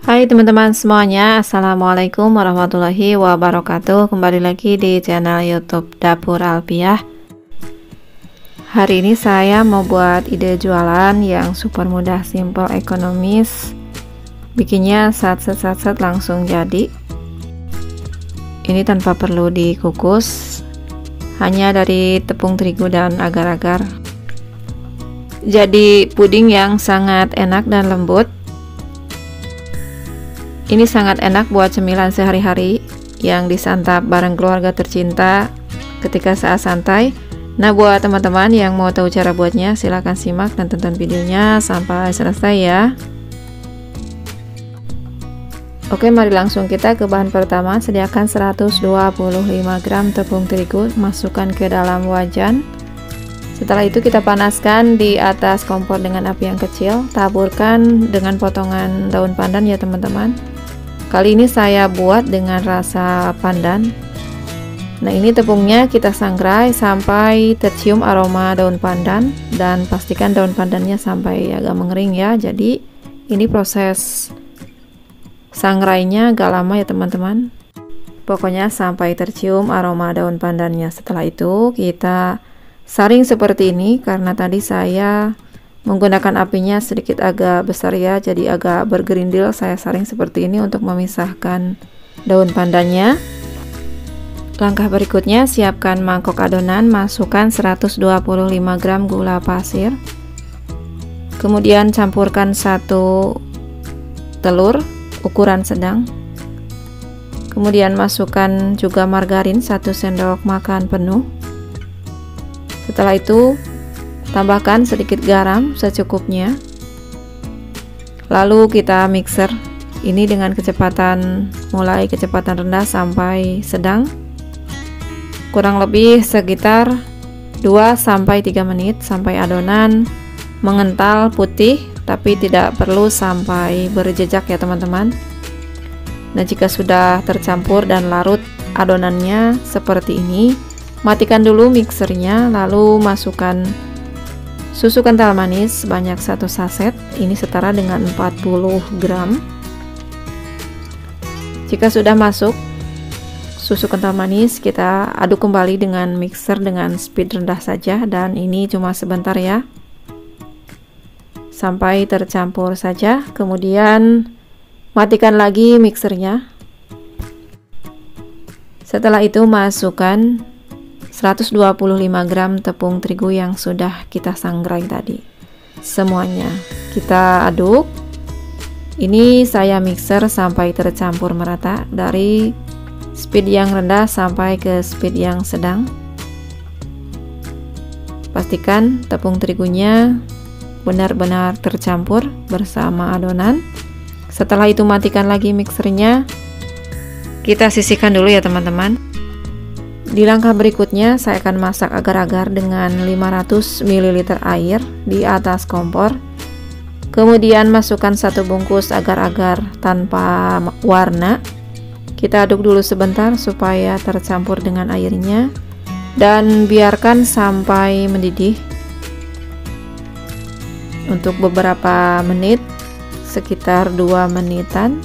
Hai teman-teman semuanya, Assalamualaikum warahmatullahi wabarakatuh. Kembali lagi di channel YouTube Dapur Alpiah. Hari ini saya mau buat ide jualan yang super mudah, simple, ekonomis. Bikinnya sat-sat langsung jadi. Ini tanpa perlu dikukus, hanya dari tepung terigu dan agar-agar. Jadi puding yang sangat enak dan lembut. Ini sangat enak buat cemilan sehari-hari yang disantap bareng keluarga tercinta ketika saat santai. Nah, buat teman-teman yang mau tahu cara buatnya, silahkan simak dan tonton videonya sampai selesai ya. Oke, mari langsung kita ke bahan pertama. Sediakan 125 gram tepung terigu, masukkan ke dalam wajan. Setelah itu kita panaskan di atas kompor dengan api yang kecil. Taburkan dengan potongan daun pandan ya teman-teman. Kali ini saya buat dengan rasa pandan. Nah, ini tepungnya kita sangrai sampai tercium aroma daun pandan, dan pastikan daun pandannya sampai agak mengering ya. Jadi ini proses sangrainya agak lama ya teman-teman. Pokoknya sampai tercium aroma daun pandannya. Setelah itu kita saring seperti ini, karena tadi saya menggunakan apinya sedikit agak besar ya, jadi agak bergerindil. Saya saring seperti ini untuk memisahkan daun pandannya. Langkah berikutnya, siapkan mangkok adonan, masukkan 125 gram gula pasir, kemudian campurkan 1 telur ukuran sedang, kemudian masukkan juga margarin 1 sendok makan penuh. Setelah itu tambahkan sedikit garam secukupnya, lalu kita mixer ini dengan kecepatan mulai kecepatan rendah sampai sedang, kurang lebih sekitar 2-3 menit sampai adonan mengental putih, tapi tidak perlu sampai berjejak ya teman-teman. Nah, jika sudah tercampur dan larut adonannya seperti ini, matikan dulu mixernya, lalu masukkan susu kental manis sebanyak 1 saset, ini setara dengan 40 gram. Jika sudah masuk susu kental manis, kita aduk kembali dengan mixer dengan speed rendah saja, dan ini cuma sebentar ya, sampai tercampur saja. Kemudian matikan lagi mixernya. Setelah itu masukkan 125 gram tepung terigu yang sudah kita sangrai tadi. Semuanya kita aduk. Ini saya mixer sampai tercampur merata, dari speed yang rendah sampai ke speed yang sedang. Pastikan tepung terigunya benar-benar tercampur bersama adonan. Setelah itu matikan lagi mixernya. Kita sisihkan dulu ya teman-teman. Di langkah berikutnya saya akan masak agar-agar dengan 500 ml air di atas kompor. Kemudian masukkan 1 bungkus agar-agar tanpa warna. Kita aduk dulu sebentar supaya tercampur dengan airnya, dan biarkan sampai mendidih untuk beberapa menit, sekitar 2 menitan.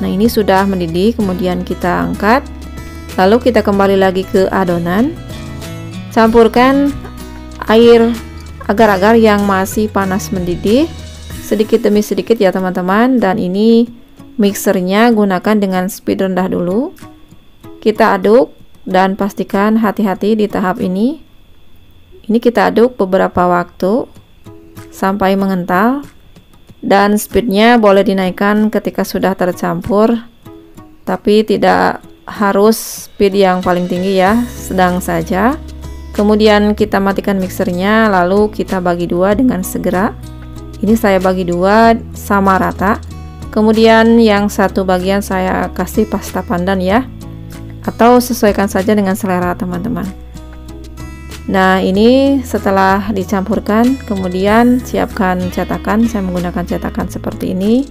Nah, ini sudah mendidih, kemudian kita angkat. Lalu kita kembali lagi ke adonan. Campurkan air agar-agar yang masih panas mendidih sedikit demi sedikit ya teman-teman. Dan ini mixernya gunakan dengan speed rendah dulu. Kita aduk dan pastikan hati-hati di tahap ini. Ini kita aduk beberapa waktu sampai mengental, dan speednya boleh dinaikkan ketika sudah tercampur, tapi tidak harus speed yang paling tinggi ya, sedang saja. Kemudian kita matikan mixernya, lalu kita bagi dua dengan segera. Ini saya bagi dua sama rata. Kemudian yang satu bagian saya kasih pasta pandan ya, atau sesuaikan saja dengan selera teman-teman. Nah, ini setelah dicampurkan, kemudian siapkan cetakan. Saya menggunakan cetakan seperti ini,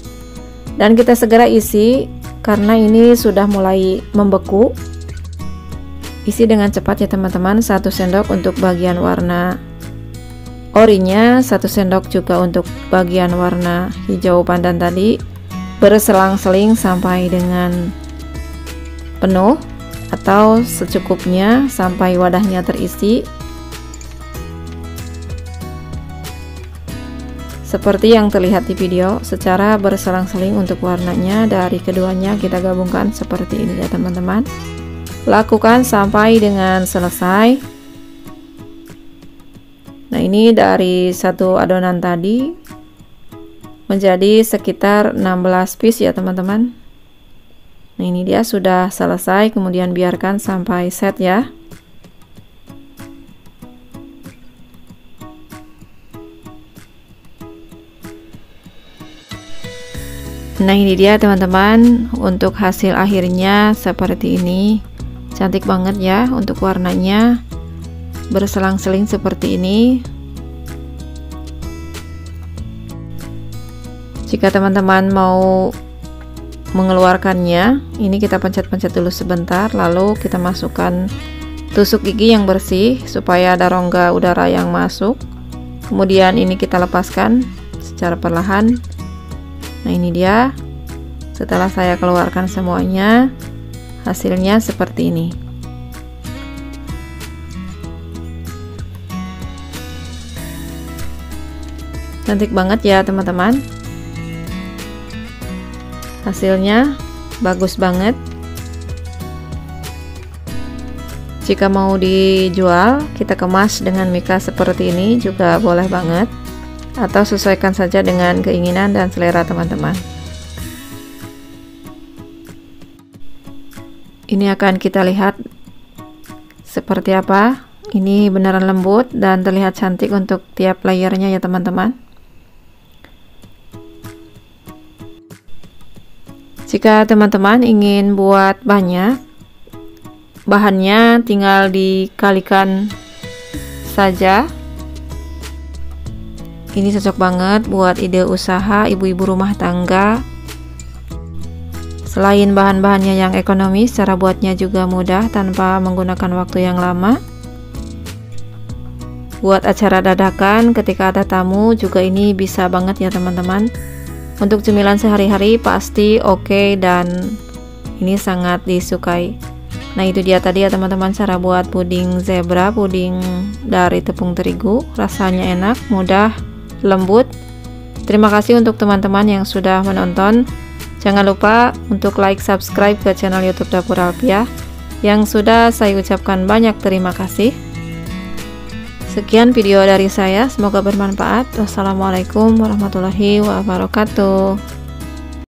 dan kita segera isi karena ini sudah mulai membeku. Isi dengan cepat ya teman-teman. 1 sendok untuk bagian warna orinya, 1 sendok juga untuk bagian warna hijau pandan tadi, berselang-seling sampai dengan penuh atau secukupnya sampai wadahnya terisi. Seperti yang terlihat di video, secara berselang-seling untuk warnanya dari keduanya kita gabungkan seperti ini ya teman-teman. Lakukan sampai dengan selesai. Nah, ini dari satu adonan tadi menjadi sekitar 16 piece ya teman-teman. Nah, ini dia sudah selesai, kemudian biarkan sampai set ya. Nah, ini dia teman-teman, untuk hasil akhirnya seperti ini. Cantik banget ya untuk warnanya, berselang-seling seperti ini. Jika teman-teman mau mengeluarkannya, ini kita pencet-pencet dulu sebentar, lalu kita masukkan tusuk gigi yang bersih supaya ada rongga udara yang masuk. Kemudian ini kita lepaskan secara perlahan. Nah, ini dia. Setelah saya keluarkan semuanya, hasilnya seperti ini. Cantik banget ya teman-teman. Hasilnya bagus banget. Jika mau dijual, kita kemas dengan mika seperti ini juga boleh banget, atau sesuaikan saja dengan keinginan dan selera teman-teman. Ini akan kita lihat seperti apa. Ini beneran lembut dan terlihat cantik untuk tiap layernya ya teman-teman. Jika teman-teman ingin buat banyak, bahannya tinggal dikalikan saja. Ini cocok banget buat ide usaha ibu-ibu rumah tangga. Selain bahan-bahannya yang ekonomis, cara buatnya juga mudah tanpa menggunakan waktu yang lama. Buat acara dadakan ketika ada tamu juga ini bisa banget ya teman-teman. Untuk cemilan sehari-hari pasti oke dan ini sangat disukai. Nah, itu dia tadi ya teman-teman, cara buat puding zebra, puding dari tepung terigu. Rasanya enak, mudah, lembut. Terima kasih untuk teman-teman yang sudah menonton. Jangan lupa untuk like, subscribe ke channel YouTube Dapur Alfiah. Yang sudah saya ucapkan banyak terima kasih. Sekian video dari saya, semoga bermanfaat. Wassalamualaikum warahmatullahi wabarakatuh.